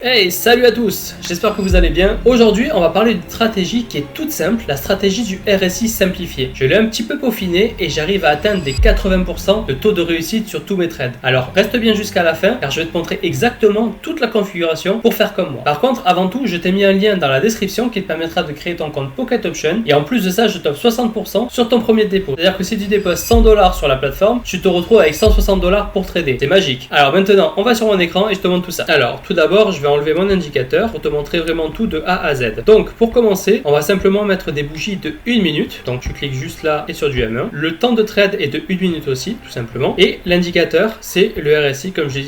Hey, salut à tous, j'espère que vous allez bien. Aujourd'hui, on va parler d'une stratégie qui est toute simple, la stratégie du RSI simplifié. Je l'ai un petit peu peaufiné et j'arrive à atteindre des 80% de taux de réussite sur tous mes trades. Alors, reste bien jusqu'à la fin car je vais te montrer exactement toute la configuration pour faire comme moi. Par contre, avant tout, je t'ai mis un lien dans la description qui te permettra de créer ton compte Pocket Option et en plus de ça, je t'offre 60% sur ton premier dépôt. C'est-à-dire que si tu déposes $100 sur la plateforme, tu te retrouves avec $160 pour trader. C'est magique. Alors maintenant, on va sur mon écran et je te montre tout ça. Alors, tout d'abord, je vais enlever mon indicateur pour te montrer vraiment tout de A à Z. Donc pour commencer, on va simplement mettre des bougies de 1 minute. Donc tu cliques juste là et sur du M1. Le temps de trade est de 1 minute aussi, tout simplement. Et l'indicateur, c'est le RSI comme je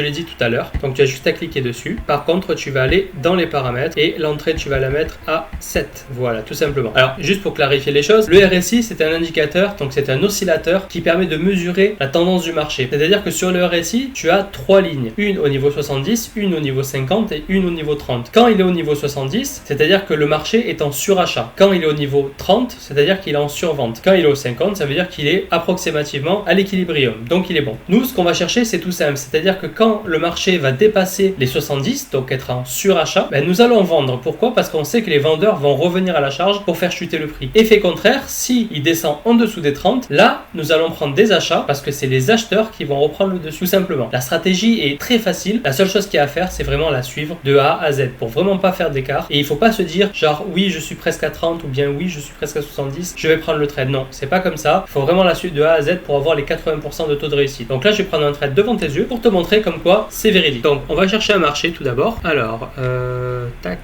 l'ai dit tout à l'heure. Donc tu as juste à cliquer dessus. Par contre, tu vas aller dans les paramètres et l'entrée, tu vas la mettre à 7. Voilà, tout simplement. Alors juste pour clarifier les choses, le RSI, c'est un indicateur, donc c'est un oscillateur qui permet de mesurer la tendance du marché. C'est-à-dire que sur le RSI, tu as 3 lignes. Une au niveau 70, une au niveau 50 et une au niveau 30. Quand il est au niveau 70, c'est-à-dire que le marché est en surachat. Quand il est au niveau 30, c'est-à-dire qu'il est en survente. Quand il est au 50, ça veut dire qu'il est approximativement à l'équilibrium. Donc il est bon. Nous, ce qu'on va chercher, c'est tout simple. C'est-à-dire que quand le marché va dépasser les 70, donc être en surachat, nous allons vendre. Pourquoi? Parce qu'on sait que les vendeurs vont revenir à la charge pour faire chuter le prix. Effet contraire, si il descend en dessous des 30, là, nous allons prendre des achats parce que c'est les acheteurs qui vont reprendre le dessus, tout simplement. La stratégie est très facile. La seule chose qu'il y a à faire, c'est vraiment la suivre de A à Z pour vraiment pas faire d'écart. Et il faut pas se dire genre oui je suis presque à 30 ou bien oui je suis presque à 70, je vais prendre le trade. Non, c'est pas comme ça. Il faut vraiment la suivre de A à Z pour avoir les 80% de taux de réussite. Donc là je vais prendre un trade devant tes yeux pour te montrer comme quoi c'est véridique. Donc on va chercher un marché tout d'abord. Alors tac.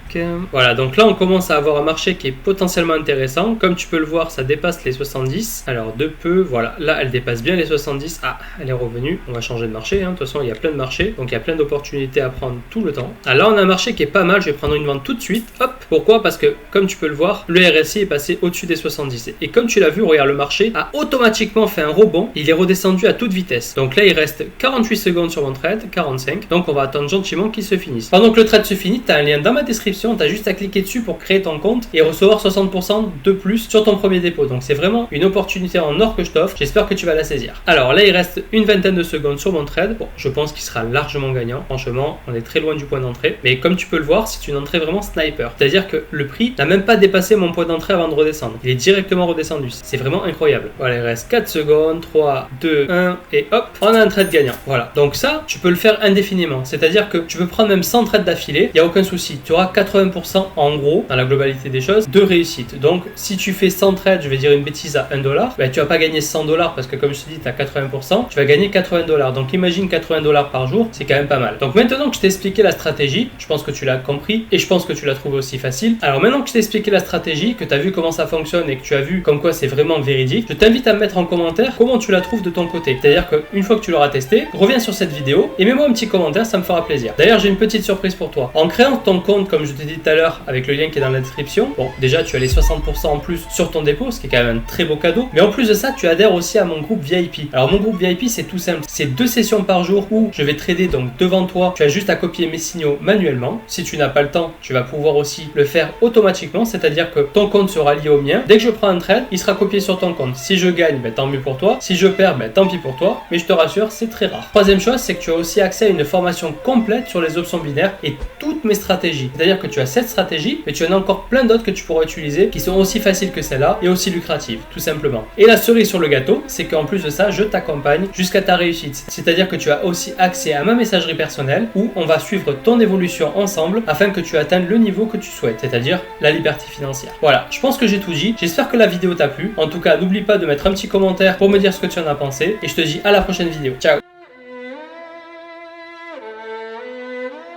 Voilà, donc là on commence à avoir un marché qui est potentiellement intéressant. Comme tu peux le voir, ça dépasse les 70. Alors de peu, voilà, là elle dépasse bien les 70. Ah, elle est revenue. On va changer de marché, hein. De toute façon il y a plein de marchés, donc il y a plein d'opportunités à prendre tout le temps. Alors là on a un marché qui est pas mal, je vais prendre une vente tout de suite. Hop, pourquoi? Parce que comme tu peux le voir, le RSI est passé au-dessus des 70. Et comme tu l'as vu, regarde, le marché a automatiquement fait un rebond, il est redescendu à toute vitesse. Donc là il reste 48 secondes sur mon trade, 45. Donc on va attendre gentiment qu'il se finisse. Pendant que le trade se finit, tu as un lien dans ma description, tu as juste à cliquer dessus pour créer ton compte et recevoir 60% de plus sur ton premier dépôt. Donc c'est vraiment une opportunité en or que je t'offre, j'espère que tu vas la saisir. Alors là il reste une vingtaine de secondes sur mon trade. Bon, je pense qu'il sera largement gagnant, franchement on est très loin du point d'entrée. Mais comme tu peux le voir, c'est une entrée vraiment sniper. C'est-à-dire que le prix n'a même pas dépassé mon point d'entrée avant de redescendre. Il est directement redescendu. C'est vraiment incroyable. Voilà, il reste 4 secondes, 3, 2, 1 et hop, on a un trade gagnant. Voilà. Donc ça, tu peux le faire indéfiniment. C'est-à-dire que tu peux prendre même 100 trades d'affilée, il n'y a aucun souci. Tu auras 80% en gros, dans la globalité des choses, de réussite. Donc si tu fais 100 trades, je vais dire une bêtise à $1, tu vas pas gagner $100 parce que comme je te dis, tu as 80%, tu vas gagner $80. Donc imagine $80 par jour, c'est quand même pas mal. Donc maintenant que je t'ai expliqué la stratégie, je pense que tu l'as compris et je pense que tu l'as trouvé aussi facile. Alors maintenant que je t'ai expliqué la stratégie, que tu as vu comment ça fonctionne et que tu as vu comme quoi c'est vraiment véridique, je t'invite à me mettre en commentaire comment tu la trouves de ton côté. C'est-à-dire qu'une fois que tu l'auras testé, reviens sur cette vidéo et mets-moi un petit commentaire, ça me fera plaisir. D'ailleurs, j'ai une petite surprise pour toi. En créant ton compte, comme je t'ai dit tout à l'heure, avec le lien qui est dans la description, bon, déjà tu as les 60% en plus sur ton dépôt, ce qui est quand même un très beau cadeau. Mais en plus de ça, tu adhères aussi à mon groupe VIP. Alors mon groupe VIP, c'est tout simple. C'est 2 sessions par jour où je vais trader donc devant toi. Tu as juste à copier mes signaux manuellement. Si tu n'as pas le temps, tu vas pouvoir aussi le faire automatiquement, c'est-à-dire que ton compte sera lié au mien. Dès que je prends un trade, il sera copié sur ton compte. Si je gagne, tant mieux pour toi. Si je perds, tant pis pour toi. Mais je te rassure, c'est très rare. Troisième chose, c'est que tu as aussi accès à une formation complète sur les options binaires et toutes mes stratégies. C'est-à-dire que tu as cette stratégie, mais tu en as encore plein d'autres que tu pourras utiliser qui sont aussi faciles que celle-là et aussi lucratives, tout simplement. Et la cerise sur le gâteau, c'est qu'en plus de ça, je t'accompagne jusqu'à ta réussite. C'est-à-dire que tu as aussi accès à ma messagerie personnelle où on va suivre ton évolution ensemble afin que tu atteignes le niveau que tu souhaites, c'est-à-dire la liberté financière. Voilà, je pense que j'ai tout dit. J'espère que la vidéo t'a plu. En tout cas, n'oublie pas de mettre un petit commentaire pour me dire ce que tu en as pensé et je te dis à la prochaine vidéo. Ciao!